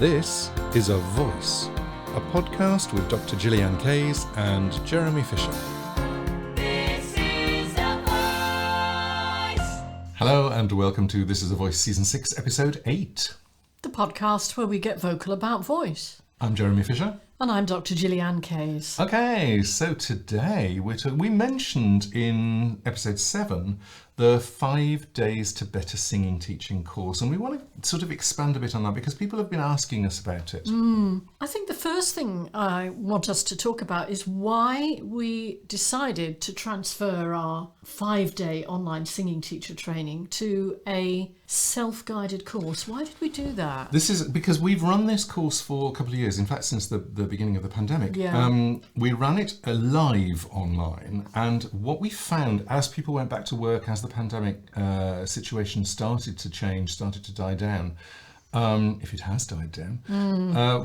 This is A Voice, a podcast with Dr. Gillyanne Kayes and Jeremy Fisher. This is A Voice. Hello and welcome to This is A Voice Season 6, Episode 8. The podcast where we get vocal about voice. I'm Jeremy Fisher. And I'm Dr. Gillyanne Kayes. Okay, so today we mentioned in Episode 7 the 5 Days to Better Singing Teaching course, and we want to sort of expand a bit on that because people have been asking us about it. I think the first thing I want us to talk about is why we decided to transfer our 5-day online singing teacher training to a self-guided course. Why did we do that? This is because we've run this course for a couple of years, in fact since the beginning of the pandemic. Yeah. We ran it live online, and what we found as people went back to work, as the pandemic situation started to change, started to die down, if it has died down,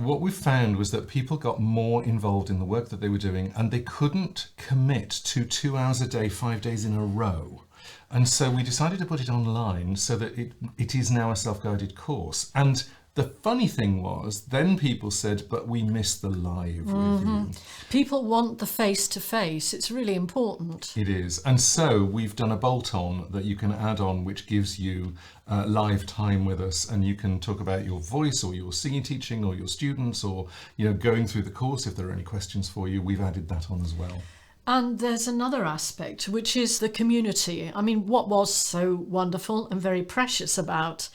what we found was that people got more involved in the work that they were doing, and they couldn't commit to 2 hours a day, 5 days in a row. And so we decided to put it online so that it is now a self-guided course. And the funny thing was, then people said, but we miss the live with you. People want the face-to-face. It's really important. It is. And so we've done a bolt-on that you can add on, which gives you live time with us, and you can talk about your voice or your singing teaching or your students, or going through the course. If there are any questions for you, we've added that on as well. And there's another aspect, which is the community. I mean, what was so wonderful and very precious about,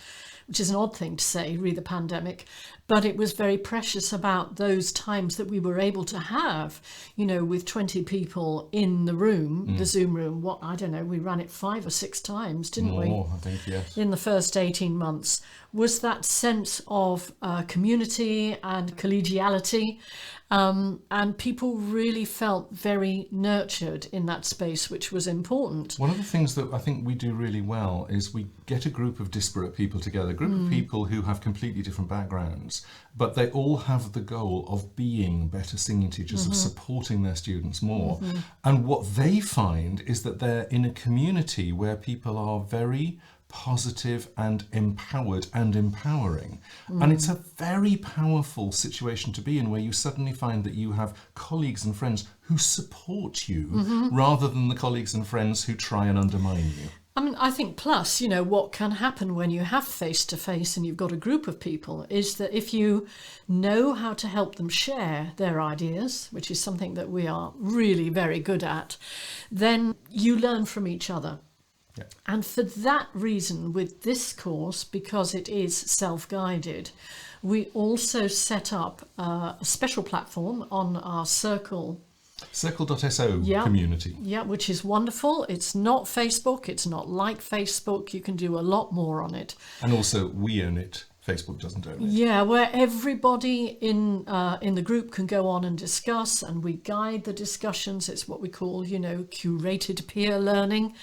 which is an odd thing to say, re the pandemic, but it was very precious about those times that we were able to have, with 20 people in the room, the Zoom room. We ran it 5 or 6 times, didn't we? More, I think, yes. In the first 18 months, was that sense of community and collegiality. And people really felt very nurtured in that space, which was important. One of the things that I think we do really well is we get a group of disparate people together, a group of people who have completely different backgrounds, but they all have the goal of being better singing teachers, of supporting their students more. And what they find is that they're in a community where people are very positive and empowered and empowering. And it's a very powerful situation to be in, where you suddenly find that you have colleagues and friends who support you rather than the colleagues and friends who try and undermine you. I mean, I think plus, what can happen when you have face-to-face and you've got a group of people is that if you know how to help them share their ideas, which is something that we are really very good at, then you learn from each other. Yeah. And for that reason, with this course, because it is self-guided, we also set up a special platform on our Circle. Circle.so community. Yeah, which is wonderful. It's not Facebook. It's not like Facebook. You can do a lot more on it. And also, we own it. Facebook doesn't own it. Yeah, where everybody in the group can go on and discuss, and we guide the discussions. It's what we call, curated peer learning.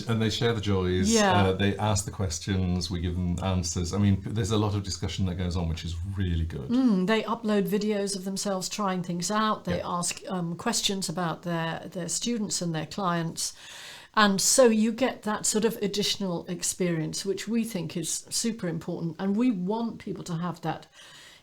And they share the joys. Yeah. They ask the questions. We give them answers. I mean, there's a lot of discussion that goes on, which is really good. They upload videos of themselves trying things out. They ask questions about their students and their clients. And so you get that sort of additional experience, which we think is super important. And we want people to have that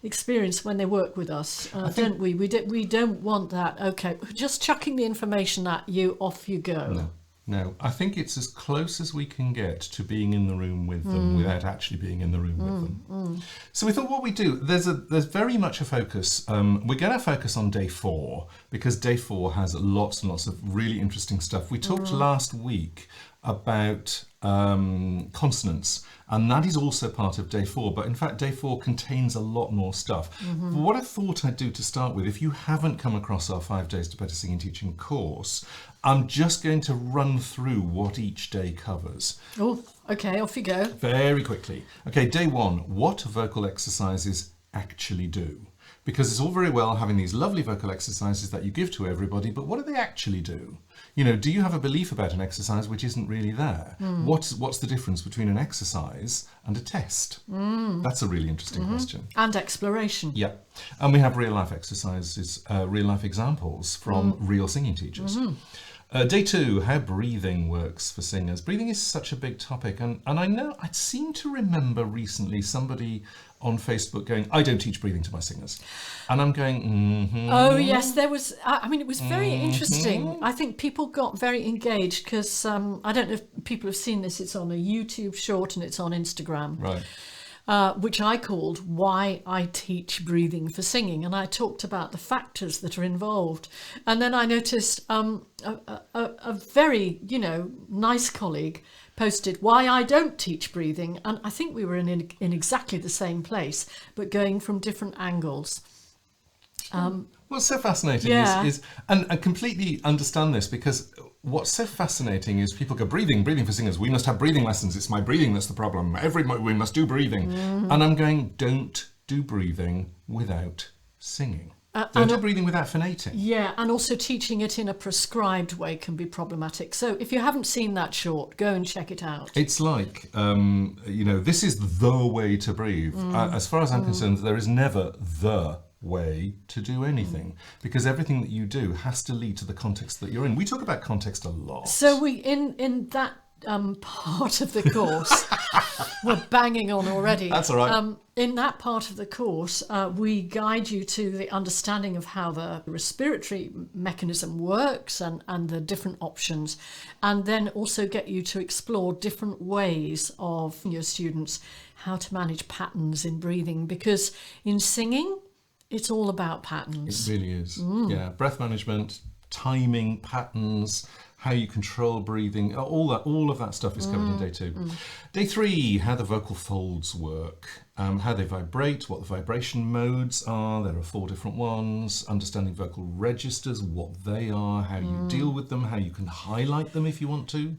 experience when they work with us, don't we? We don't want that, okay, just chucking the information at you, off you go. No, I think it's as close as we can get to being in the room with them without actually being in the room with them. So we thought what we do, there's very much a focus. We're going to focus on day 4 because day 4 has lots and lots of really interesting stuff. We talked last week about consonants, and that is also part of day 4, but in fact day 4 contains a lot more stuff. What I thought I'd do to start with, if you haven't come across our 5 Days to Better Singing Teaching course, I'm just going to run through what each day covers. Oh, okay, off you go. Very quickly. Okay, day 1, what vocal exercises actually do? Because it's all very well having these lovely vocal exercises that you give to everybody, but what do they actually do? Do you have a belief about an exercise which isn't really there? What's the difference between an exercise and a test? That's a really interesting question. And exploration. Yeah. And we have real life exercises, real life examples from real singing teachers. Day 2, how breathing works for singers. Breathing is such a big topic, and I know I seem to remember recently somebody on Facebook going, I don't teach breathing to my singers. And I'm going, Oh, yes, there was, I mean, it was very interesting. I think people got very engaged because I don't know if people have seen this. It's on a YouTube short and it's on Instagram. Right. Which I called Why I Teach Breathing for Singing. And I talked about the factors that are involved. And then I noticed a very, nice colleague posted Why I Don't Teach Breathing. And I think we were in exactly the same place, but going from different angles. What's so fascinating is and I completely understand this, because what's so fascinating is people go, breathing for singers. We must have breathing lessons. It's my breathing that's the problem. We must do breathing. And I'm going, don't do breathing without singing. Don't do breathing without phonating. Yeah, and also teaching it in a prescribed way can be problematic. So if you haven't seen that short, go and check it out. It's like, this is the way to breathe. As far as I'm concerned, there is never the way to do anything, because everything that you do has to lead to the context that you're in. We talk about context a lot. So we in that part of the course, we're banging on already. That's all right. In that part of the course, we guide you to the understanding of how the respiratory mechanism works and the different options, and then also get you to explore different ways of your students how to manage patterns in breathing, because in singing, it's all about patterns. It really is. Yeah, breath management, timing, patterns, how you control breathing, all of that stuff is covered in Day 2. Day 3, how the vocal folds work, how they vibrate, what the vibration modes are. There are 4 different ones. Understanding vocal registers, what they are, how you deal with them, how you can highlight them if you want to.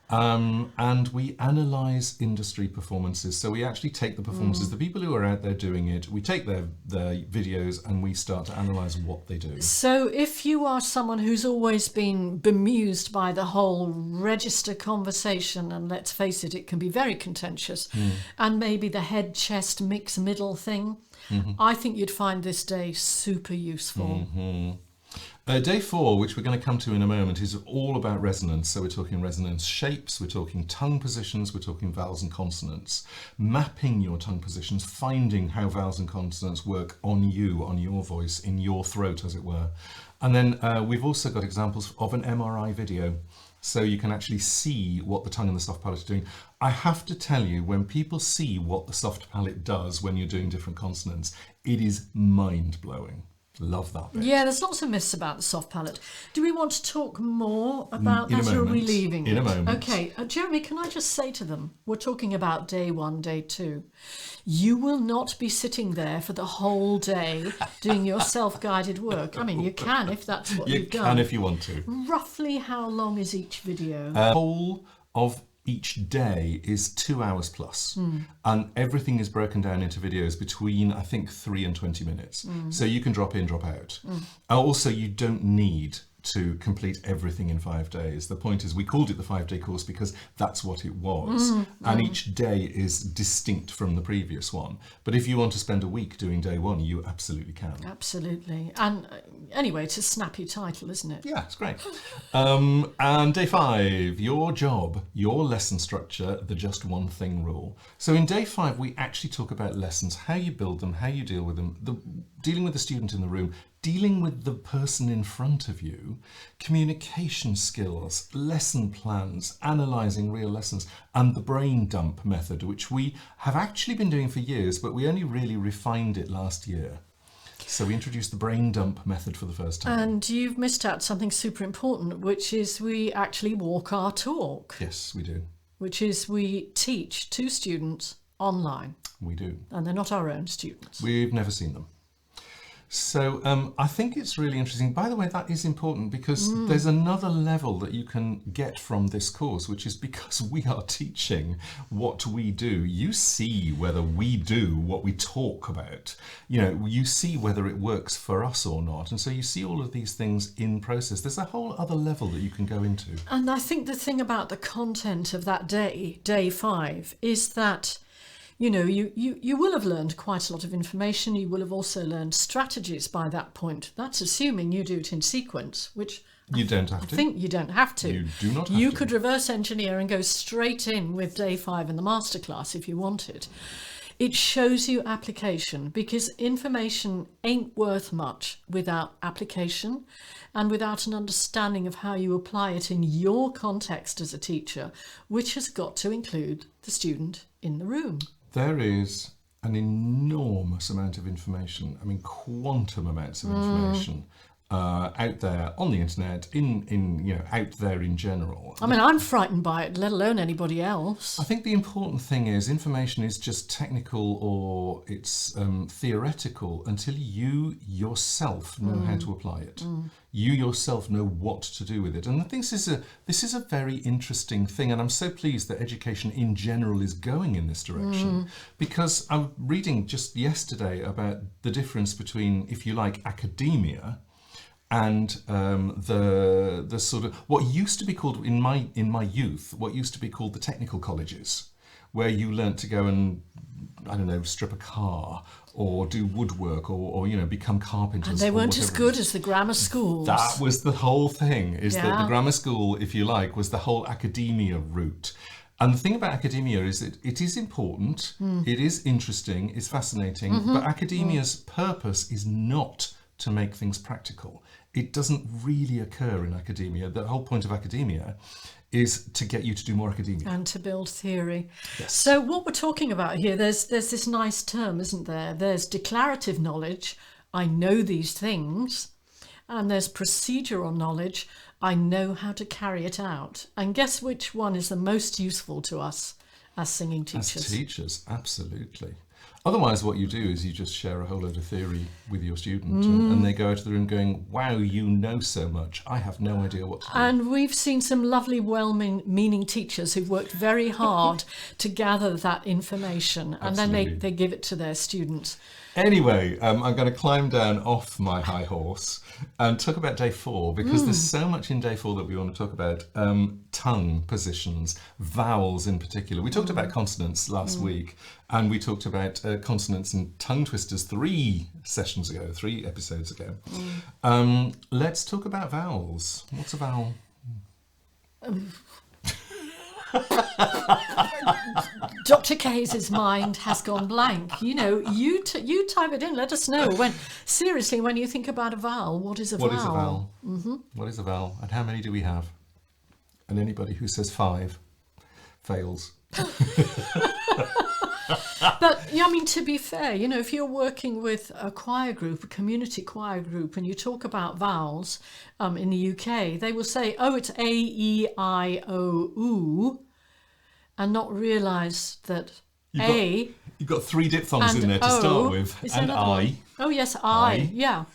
And we analyse industry performances. So we actually take the performances, the people who are out there doing it, we take their videos and we start to analyse what they do. So if you are someone who's always been bemused by the whole register conversation, and let's face it, it can be very contentious, and maybe the head, chest, mix, middle thing, I think you'd find this day super useful. Day 4, which we're going to come to in a moment, is all about resonance. So we're talking resonance shapes, we're talking tongue positions, we're talking vowels and consonants. Mapping your tongue positions, finding how vowels and consonants work on you, on your voice, in your throat, as it were. And then we've also got examples of an MRI video. So you can actually see what the tongue and the soft palate are doing. I have to tell you, when people see what the soft palate does when you're doing different consonants, it is mind-blowing. Love that bit. Yeah, there's lots of myths about the soft palate. Do we want to talk more about that, or are we leaving In it? a moment. Okay, Jeremy, can I just say to them, we're talking about Day 1, Day 2. You will not be sitting there for the whole day doing your self-guided work. I mean, you can if that's what you've done. You can if you want to. Roughly how long is each video? Whole of each day is 2 hours plus, and everything is broken down into videos between, I think, 3 and 20 minutes. So you can drop in, drop out. Also, you don't need to complete everything in 5 days. The point is, we called it the 5-day course because that's what it was. And each day is distinct from the previous one. But if you want to spend a week doing Day 1, you absolutely can. Absolutely. And anyway, it's a snappy title, isn't it? Yeah, it's great. And Day 5, your job, your lesson structure, the just one thing rule. So in Day 5, we actually talk about lessons, how you build them, how you deal with them, dealing with the student in the room, dealing with the person in front of you, communication skills, lesson plans, analysing real lessons, and the brain dump method, which we have actually been doing for years, but we only really refined it last year. So we introduced the brain dump method for the first time. And you've missed out something super important, which is we actually walk our talk. Yes, we do. Which is we teach to students online. We do. And they're not our own students. We've never seen them. So I think it's really interesting. By the way, that is important because there's another level that you can get from this course, which is because we are teaching what we do. You see whether we do what we talk about. You know, you see whether it works for us or not. And so you see all of these things in process. There's a whole other level that you can go into. And I think the thing about the content of that day, Day 5, is that you will have learned quite a lot of information. You will have also learned strategies by that point. That's assuming you do it in sequence, which You don't have I to. think you don't have to. You do not have You to. could reverse engineer and go straight in with day 5 in the masterclass if you wanted. It shows you application, because information ain't worth much without application and without an understanding of how you apply it in your context as a teacher, which has got to include the student in the room. There is an enormous amount of information, I mean quantum amounts of information out there on the internet, out there in general. I mean, I'm frightened by it, let alone anybody else. I think the important thing is information is just technical or it's theoretical until you yourself know how to apply it. You yourself know what to do with it. And I think this is a very interesting thing, and I'm so pleased that education in general is going in this direction, because I'm reading just yesterday about the difference between, if you like, academia and the sort of what used to be called in my youth, what used to be called the technical colleges, where you learnt to go and, I don't know, strip a car or do woodwork or become carpenters. And they or weren't as whatever it good is. as the grammar schools. That was the whole thing, is that the Yeah. grammar school, if you like, was the whole academia route. And the thing about academia is that it is important, it is interesting, it's fascinating, but academia's purpose is not to make things practical. It doesn't really occur in academia. The whole point of academia is to get you to do more academia. And to build theory. Yes. So what we're talking about here, there's this nice term, isn't there? There's declarative knowledge, I know these things, and there's procedural knowledge, I know how to carry it out. And guess which one is the most useful to us as singing teachers? As teachers, absolutely. Otherwise, what you do is you just share a whole load of theory with your student, and they go out of the room going, wow, you know so much. I have no idea what to do. And we've seen some lovely, well-meaning teachers who've worked very hard to gather that information, and then Absolutely. they give it to their students. Anyway, I'm going to climb down off my high horse and talk about day 4, because there's so much in day 4 that we want to talk about. Tongue positions, vowels in particular. We talked about consonants last week, and we talked about consonants and tongue twisters 3 episodes ago. Let's talk about vowels. What's a vowel? Dr. Kayes' mind has gone blank. You type it in. Let us know when you think about a vowel. What is a vowel? What is a vowel? What is a vowel? And how many do we have? And anybody who says 5 fails. But I mean, to be fair, if you're working with a choir group, a community choir group, and you talk about vowels in the UK, they will say, "Oh, it's A, E, I, O, U," and not realise that You've got 3 diphthongs and in there to O start with, is there and another I. one? Oh yes, I. Yeah.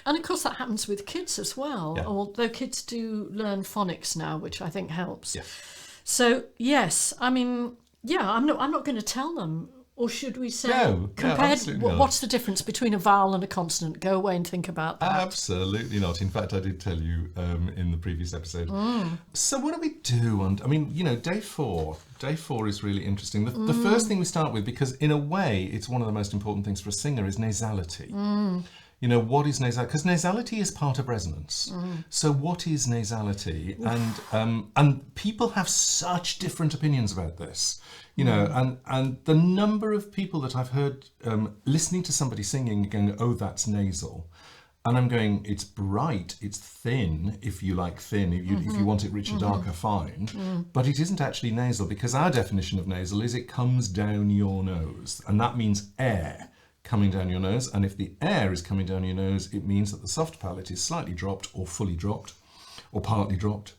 And of course that happens with kids as well, Yeah. although kids do learn phonics now, which I think helps. Yeah. So yes, I mean, yeah, I'm not going to tell them, or should we say, No, absolutely not. what's the difference between a vowel and a consonant? Go away and think about that. Absolutely not. In fact, I did tell you in the previous episode. So what do we do? Day 4. Day 4 is really interesting. The first thing we start with, because in a way, it's one of the most important things for a singer, is nasality. What is nasality? Because nasality is part of resonance. So what is nasality? And people have such different opinions about this. And the number of people that I've heard listening to somebody singing going, oh, that's nasal. And I'm going, it's bright, it's thin, if you like thin, if you want it rich and darker, fine. But it isn't actually nasal, because our definition of nasal is it comes down your nose. And that means air coming down your nose. And if the air is coming down your nose, it means that the soft palate is slightly dropped or fully dropped or partly dropped.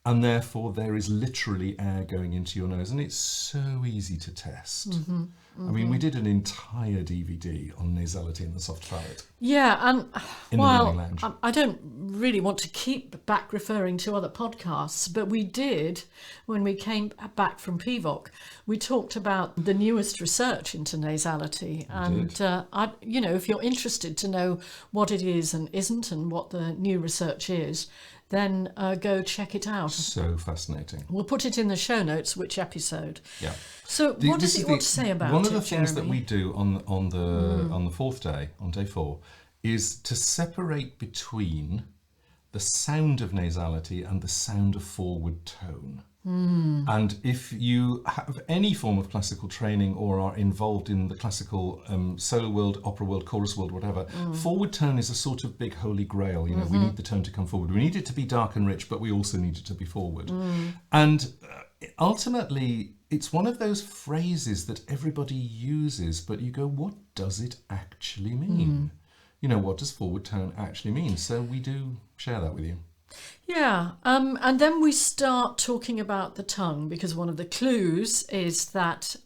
And therefore there is literally air going into your nose, and it's so easy to test. I mean, we did an entire DVD on nasality in the soft palate. Yeah, and In the learning lounge. I don't really want to keep back referring to other podcasts, but we did, when we came back from PVOC, we talked about the newest research into nasality. And, if you're interested to know what it is and isn't and what the new research is, then go check it out. So fascinating. We'll put it in the show notes, which episode. Yeah. So what does it want to say about it, one of the things that Jeremy? we do on the fourth day, on day 4, is to separate between the sound of nasality and the sound of forward tone. And if you have any form of classical training or are involved in the classical solo world, opera world, chorus world, whatever, forward tone is a sort of big holy grail. You know, we need the tone to come forward. We need it to be dark and rich, but we also need it to be forward. And ultimately, it's one of those phrases that everybody uses, but you go, what does it actually mean? You know, what does forward tone actually mean? So we do share that with you. Yeah, and then we start talking about the tongue, because one of the clues is that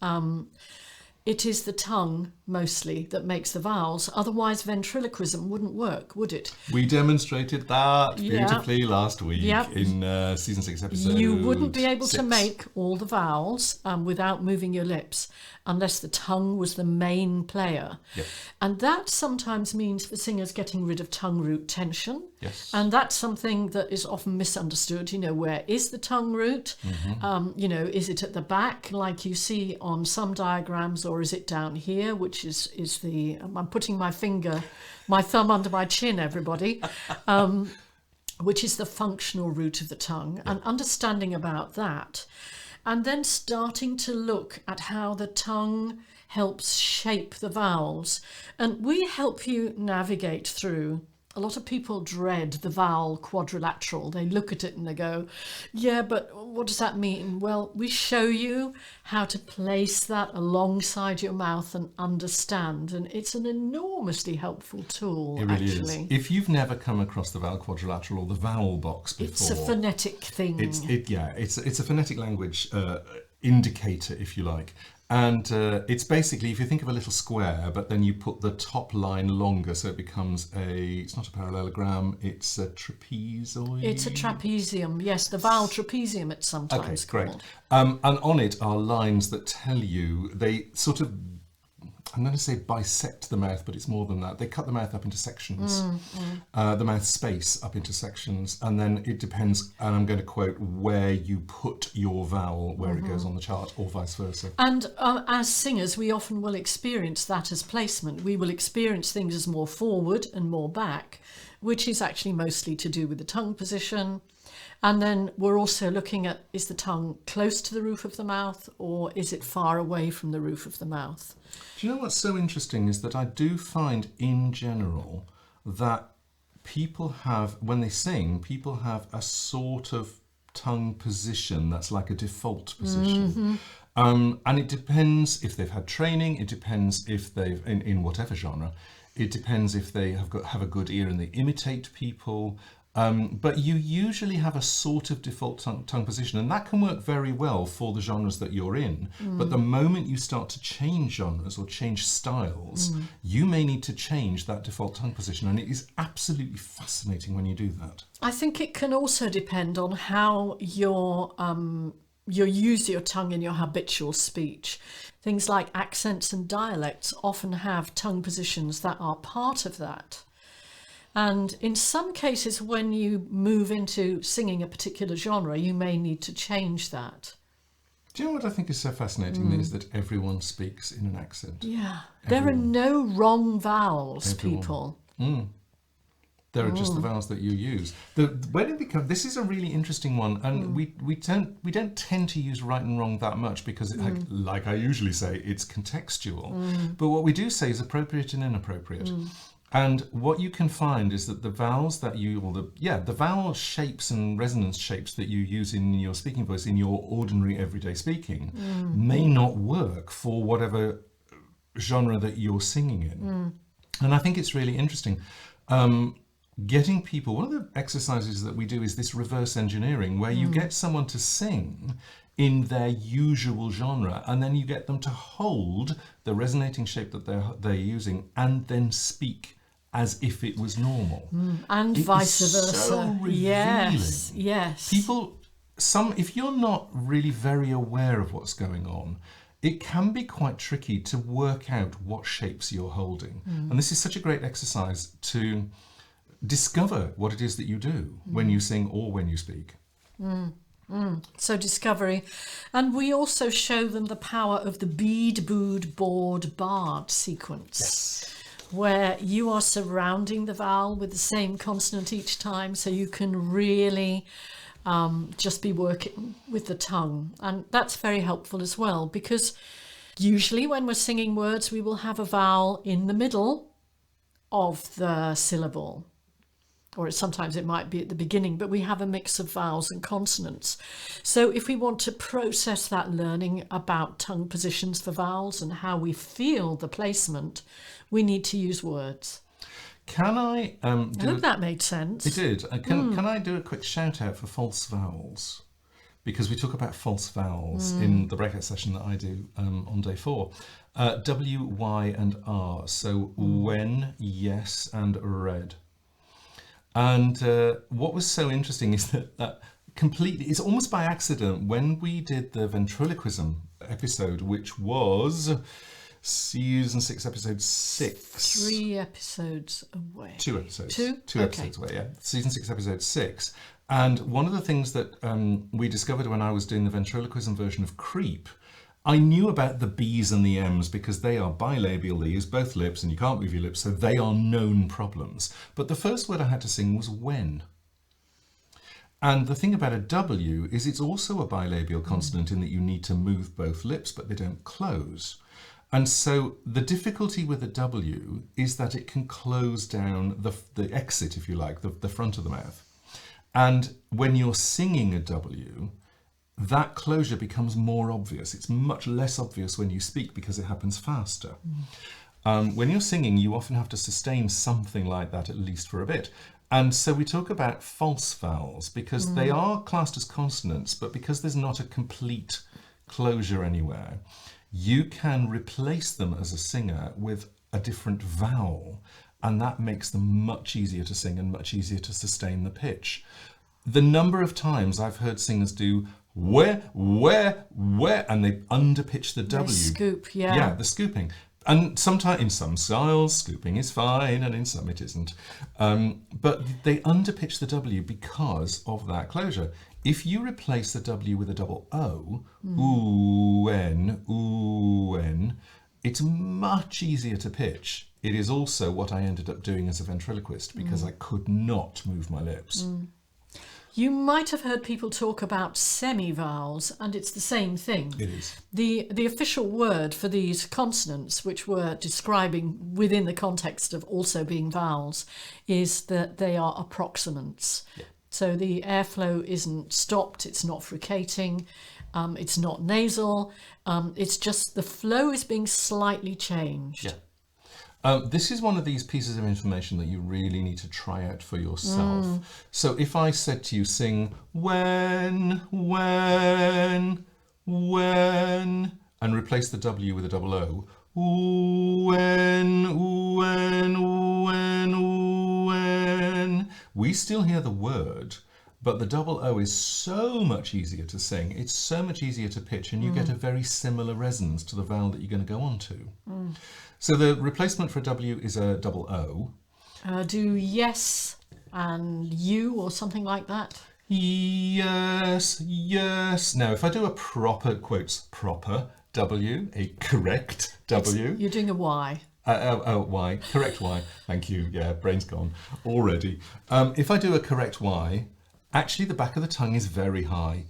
it is the tongue mostly that makes the vowels. Otherwise, ventriloquism wouldn't work, would it? We demonstrated that Yeah. beautifully last week Yep. in season 6 episode. You wouldn't be able to 6. make all the vowels without moving your lips unless the tongue was the main player. Yep. And that sometimes means for singers getting rid of tongue root tension. Yes. And that's something that is often misunderstood. You know, where is the tongue root? You know, is it at the back like you see on some diagrams, or is it down here, which is the, I'm putting my thumb under my chin, everybody, which is the functional root of the tongue, and understanding about that. And then starting to look at how the tongue helps shape the vowels. And we help you navigate through. A lot of people dread the vowel quadrilateral. They look at it and they go, yeah, but what does that mean? Well, we show you how to place that alongside your mouth and understand. And it's an enormously helpful tool, It really actually. is. If you've never come across the vowel quadrilateral or the vowel box before, It's a phonetic thing. It's a phonetic language indicator, if you like. And it's basically, if you think of a little square, but then you put the top line longer, so it becomes it's not a parallelogram, it's a trapezoid. It's a trapezium, yes, the vowel trapezium it's sometimes Okay, great. called. And on it are lines that tell you, they sort of, I'm going to say bisect the mouth, but it's more than that. They cut the mouth up into sections, the mouth space up into sections, and then it depends, and I'm going to quote, where you put your vowel, where it goes on the chart, or vice versa. And as singers, we often will experience that as placement. We will experience things as more forward and more back, which is actually mostly to do with the tongue position. And then we're also looking at, is the tongue close to the roof of the mouth, or is it far away from the roof of the mouth? Do you know what's so interesting is that I do find in general that people have, when they sing, people have a sort of tongue position that's like a default position. And it depends if they've had training, it depends if they've, in whatever genre, it depends if they have a good ear and they imitate people. But you usually have a sort of default tongue position, and that can work very well for the genres that you're in. But the moment you start to change genres or change styles, you may need to change that default tongue position, and it is absolutely fascinating when you do that. I think it can also depend on how you use your tongue in your habitual speech. Things like accents and dialects often have tongue positions that are part of that. And in some cases, when you move into singing a particular genre, you may need to change that. Do you know what I think is so fascinating is that everyone speaks in an accent. Yeah. Everyone. There are no wrong vowels, Everyone. people. There are just the vowels that you use. When it becomes, this is a really interesting one, and we don't tend to use right and wrong that much because, like I usually say, it's contextual. But what we do say is appropriate and inappropriate. And what you can find is that the vowels that the vowel shapes and resonance shapes that you use in your speaking voice, in your ordinary everyday speaking, may not work for whatever genre that you're singing in. And I think it's really interesting. Getting people, one of the exercises that we do is this reverse engineering, where you get someone to sing in their usual genre, and then you get them to hold the resonating shape that they're using and then speak as if it was normal. And It vice is versa. so revealing. Yes. People, if you're not really very aware of what's going on, it can be quite tricky to work out what shapes you're holding. And this is such a great exercise to discover what it is that you do when you sing or when you speak. So discovery. And we also show them the power of the bead, bood, board, bard sequence, where you are surrounding the vowel with the same consonant each time, so you can really just be working with the tongue. And that's very helpful as well, because usually when we're singing words, we will have a vowel in the middle of the syllable, or sometimes it might be at the beginning, but we have a mix of vowels and consonants. So if we want to process that learning about tongue positions for vowels and how we feel the placement, we need to use words. Can I I hope that made sense. It did. Can I do a quick shout out for false vowels? Because we talk about false vowels in the breakout session that I do on day 4. W, Y and R. So when, yes and red. And what was so interesting is that completely, it's almost by accident, when we did the ventriloquism episode, which was season 6, episode 6. 3 episodes away. 2 episodes. 2? 2 episodes away, yeah. Season 6, episode 6. And one of the things that we discovered when I was doing the ventriloquism version of Creep, I knew about the B's and the M's because they are bilabial, they use both lips and you can't move your lips, so they are known problems. But the first word I had to sing was when. And the thing about a W is it's also a bilabial consonant in that you need to move both lips, but they don't close. And so the difficulty with a W is that it can close down the exit, if you like, the front of the mouth. And when you're singing a W, that closure becomes more obvious. It's much less obvious when you speak because it happens faster. When you're singing, you often have to sustain something like that, at least for a bit. And so we talk about false vowels because they are classed as consonants, but because there's not a complete closure anywhere, you can replace them as a singer with a different vowel, and that makes them much easier to sing and much easier to sustain the pitch. The number of times I've heard singers do where, and they underpitch the W. They scoop, yeah. Yeah, the scooping. And sometimes, in some styles, scooping is fine, and in some it isn't. But they underpitch the W because of that closure. If you replace the W with a double O, ooh, en, it's much easier to pitch. It is also what I ended up doing as a ventriloquist because I could not move my lips. You might have heard people talk about semi-vowels, and it's the same thing. It is. The official word for these consonants, which we're describing within the context of also being vowels, is that they are approximants. Yeah. So the airflow isn't stopped, it's not fricating, it's not nasal, it's just the flow is being slightly changed. Yeah. This is one of these pieces of information that you really need to try out for yourself. So if I said to you, sing when, and replace the W with a double O, when, we still hear the word, but the double O is so much easier to sing, it's so much easier to pitch, and you get a very similar resonance to the vowel that you're going to go on to. So the replacement for a W is a double O. Do yes and you or something like that? Yes. Now, if I do a proper, quotes, proper W, a correct W. You're doing a Y. Y, correct Y. Thank you. Yeah, brain's gone already. If I do a correct Y, actually the back of the tongue is very high.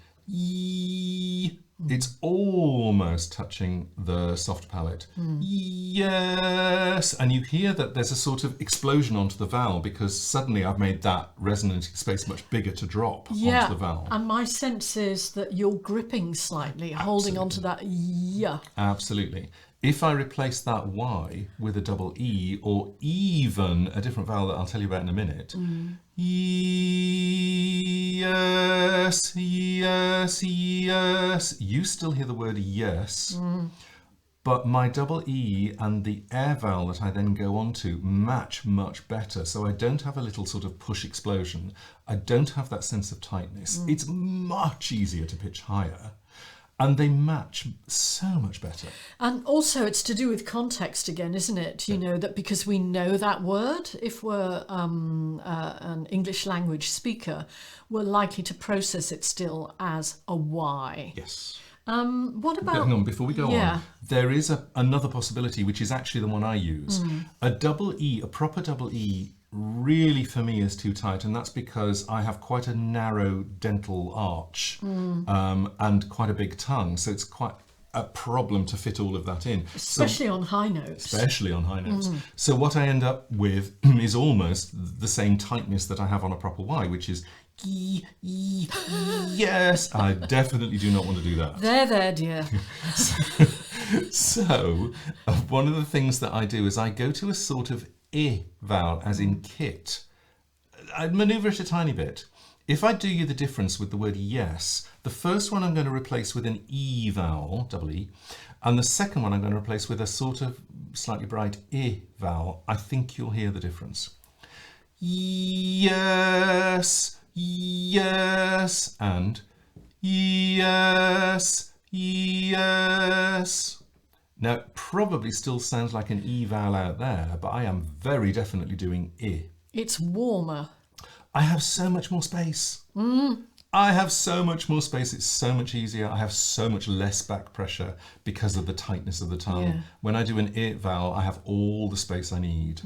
It's almost touching the soft palate. Yes. And you hear that there's a sort of explosion onto the vowel because suddenly I've made that resonating space much bigger to drop onto the vowel. And my sense is that you're gripping slightly, holding onto that yeah. Absolutely. If I replace that Y with a double E or even a different vowel that I'll tell you about in a minute, yes, yes, yes, you still hear the word yes, but my double E and the air vowel that I then go on to match much better. So I don't have a little sort of push explosion. I don't have that sense of tightness. It's much easier to pitch higher. And they match so much better. And also it's to do with context again, isn't it? You know, that because we know that word, if we're an English language speaker, we're likely to process it still as a Y. Yes. What about... Hang on, before we go Yeah. on, there is another possibility, which is actually the one I use. A double E, a proper double E, really for me is too tight, and that's because I have quite a narrow dental arch and quite a big tongue, so it's quite a problem to fit all of that in. Especially on high notes. Especially on high notes. So what I end up with is almost the same tightness that I have on a proper Y, which is yes. I definitely do not want to do that. There, dear. So one of the things that I do is I go to a sort of I vowel, as in kit. I'd manoeuvre it a tiny bit. If I do you the difference with the word yes, the first one I'm going to replace with an E vowel, double E, and the second one I'm going to replace with a sort of slightly bright I vowel. I think you'll hear the difference. Yes, yes, and yes, yes. Now, it probably still sounds like an E vowel out there, but I am very definitely doing I. It's warmer. I have so much more space. I have so much more space. It's so much easier. I have so much less back pressure because of the tightness of the tongue. Yeah. When I do an I vowel, I have all the space I need.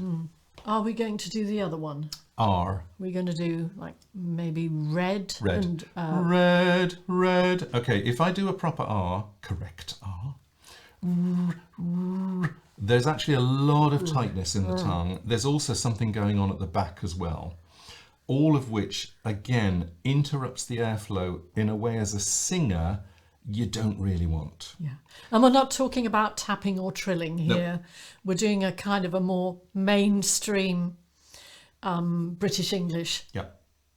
Are we going to do the other one? R. We're going to do like maybe red. Red. And, Red, red. Okay, if I do a proper R, correct R, there's actually a lot of tightness in the tongue. There's also something going on at the back as well. All of which, again, interrupts the airflow in a way as a singer you don't really want. Yeah. And we're not talking about tapping or trilling here. We're doing a kind of a more mainstream British English. Yeah,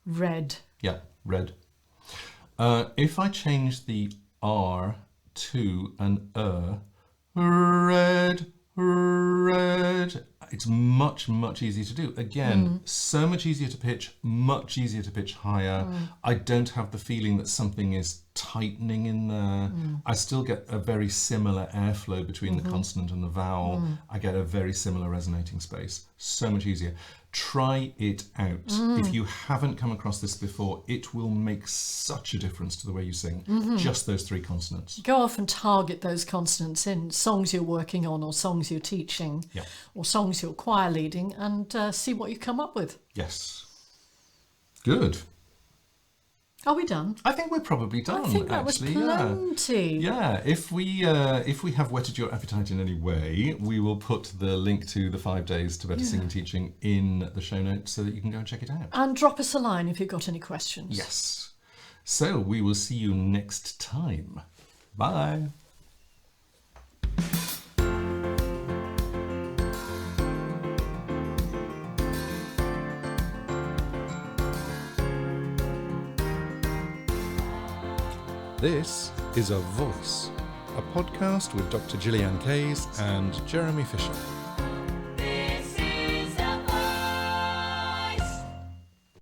Red. yeah, red. If I change the R to an red, red, it's much, much easier to do. Again, so much easier to pitch, much easier to pitch higher. I don't have the feeling that something is tightening in there. I still get a very similar airflow between the consonant and the vowel. I get a very similar resonating space. So much easier. Try it out. If you haven't come across this before, it will make such a difference to the way you sing. Just those three consonants. Go off and target those consonants in songs you're working on or songs you're teaching or songs you're choir leading and see what you come up with. Yes. Good. Are we done? I think we're probably done. I think that actually. was plenty. Yeah. If we have whetted your appetite in any way, we will put the link to the 5 days to better singing teaching in the show notes so that you can go and check it out. And drop us a line if you've got any questions. Yes. So we will see you next time. Bye. This is A Voice, a podcast with Dr. Gillyanne Kayes and Jeremy Fisher.